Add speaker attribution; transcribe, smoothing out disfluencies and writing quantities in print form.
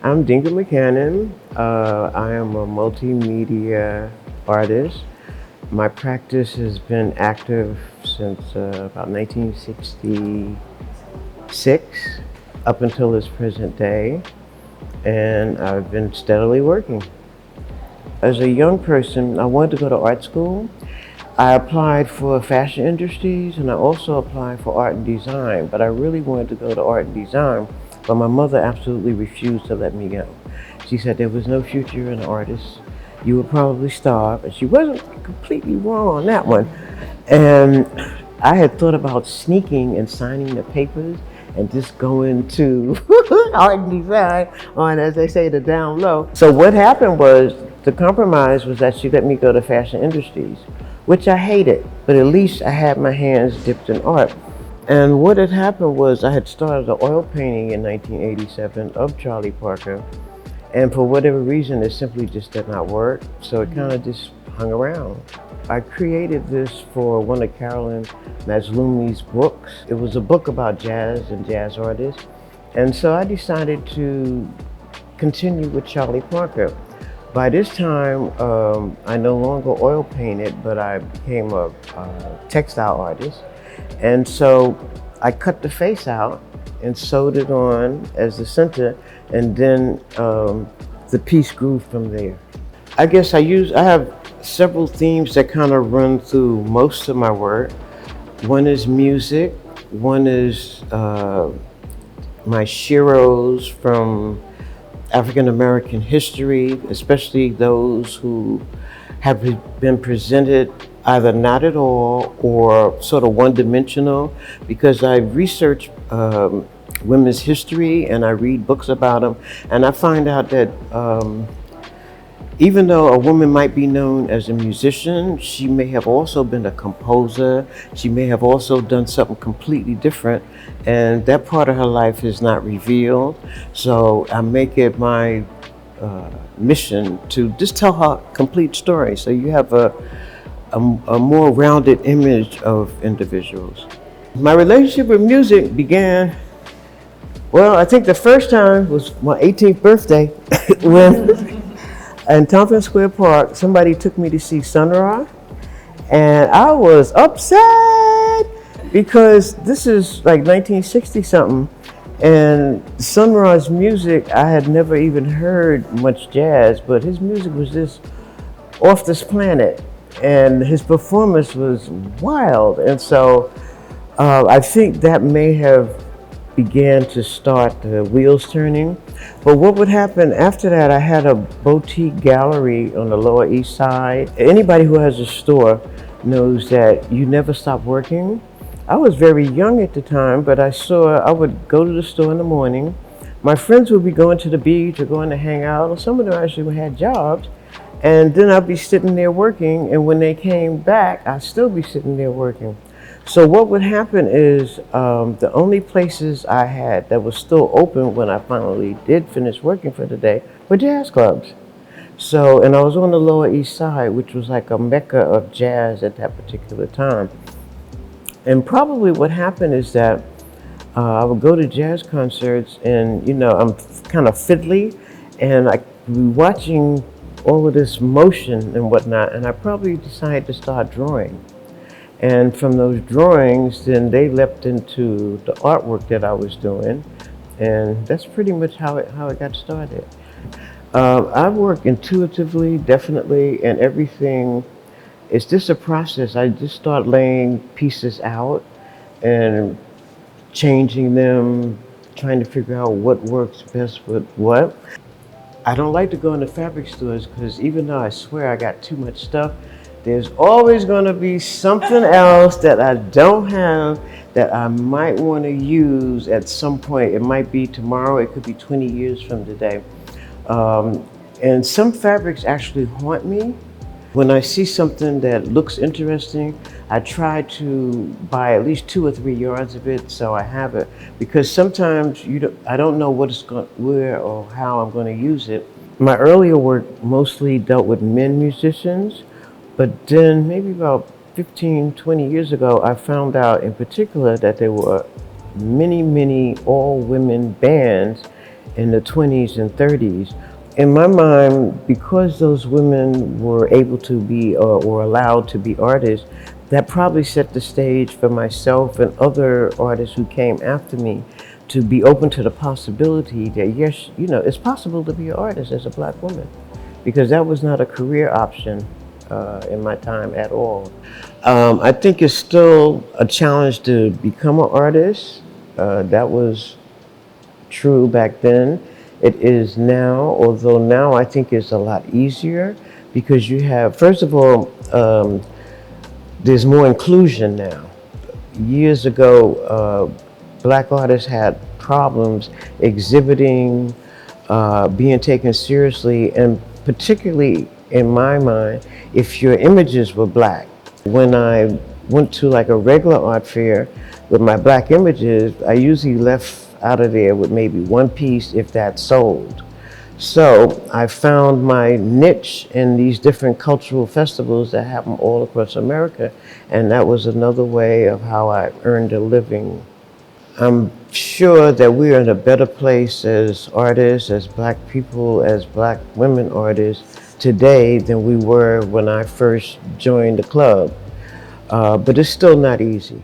Speaker 1: I'm Dindga McCannon. I am a multimedia artist. My practice has been active since about 1966 up until this present day, and I've been steadily working. As a young person, I wanted to go to art school. I applied for fashion industries and I also applied for art and design, but I really wanted to go to art and design, but my mother absolutely refused to let me go. She said there was no future in an artist. You would probably starve, and she wasn't completely wrong on that one. And I had thought about sneaking and signing the papers and just going to art and design on, as they say, the down low. So what happened was, the compromise was that she let me go to fashion industries, which I hated, but at least I had my hands dipped in art. And what had happened was I had started an oil painting in 1987 of Charlie Parker, and for whatever reason, it simply just did not work, so it kind of just hung around. I created this for one of Carolyn Mazlumi's books. It was a book about jazz and jazz artists, and so I decided to continue with Charlie Parker. By this time, I no longer oil painted, but I became a textile artist. And so I cut the face out and sewed it on as the center, and then the piece grew from there. I guess I have several themes that kind of run through most of my work. One is music, one is my sheroes from African American history, especially those who have been presented either not at all or sort of one-dimensional, because I research women's history and I read books about them, and I find out that even though a woman might be known as a musician, she may have also been a composer, she may have also done something completely different, and that part of her life is not revealed. So I make it my mission to just tell her complete story, so you have a more rounded image of individuals. My relationship with music began, well, I think the first time was my 18th birthday when in Tompkins Square Park, somebody took me to see Sun Ra, and I was upset because this is like 1960 something, and Sun Ra's music, I had never even heard much jazz, but his music was just off this planet, and his performance was wild, and so I think that may have began to start the wheels turning. But what would happen after that, I had a boutique gallery on the Lower East Side. Anybody who has a store knows that you never stop working. I was very young at the time, but I would go to the store in the morning. My friends would be going to the beach or going to hang out, or some of them actually had jobs. And then I'd be sitting there working, and when they came back, I'd still be sitting there working. So what would happen is the only places I had that was still open when I finally did finish working for the day were jazz clubs. So, and I was on the Lower East Side, which was like a mecca of jazz at that particular time. And probably what happened is that I would go to jazz concerts, and I'm kind of fiddly, and I would be watching all of this motion and whatnot, and I probably decided to start drawing. And from those drawings, then they leapt into the artwork that I was doing, and that's pretty much how it got started. I work intuitively, definitely, and everything. It's just a process. I just start laying pieces out and changing them, trying to figure out what works best with what. I don't like to go into fabric stores because even though I swear I got too much stuff, there's always going to be something else that I don't have that I might want to use at some point. It might be tomorrow, it could be 20 years from today. And some fabrics actually haunt me. When I see something that looks interesting, I try to buy at least 2 or 3 yards of it so I have it, because sometimes I don't know where or how I'm going to use it. My earlier work mostly dealt with men musicians. But then maybe about 15, 20 years ago, I found out in particular that there were many all-women bands in the 20s and 30s. In my mind, because those women were able to be or allowed to be artists, that probably set the stage for myself and other artists who came after me to be open to the possibility that, yes, you know, it's possible to be an artist as a black woman, because that was not a career option in my time at all. I think it's still a challenge to become an artist. That was true back then. It is now, although now I think it's a lot easier because you have, first of all, there's more inclusion now. Years ago, black artists had problems exhibiting, being taken seriously, and particularly in my mind, if your images were black. When I went to like a regular art fair with my black images, I usually left out of there with maybe one piece if that sold. So I found my niche in these different cultural festivals that happen all across America, and that was another way of how I earned a living. I'm sure that we're in a better place as artists, as black people, as black women artists today than we were when I first joined the club. But it's still not easy.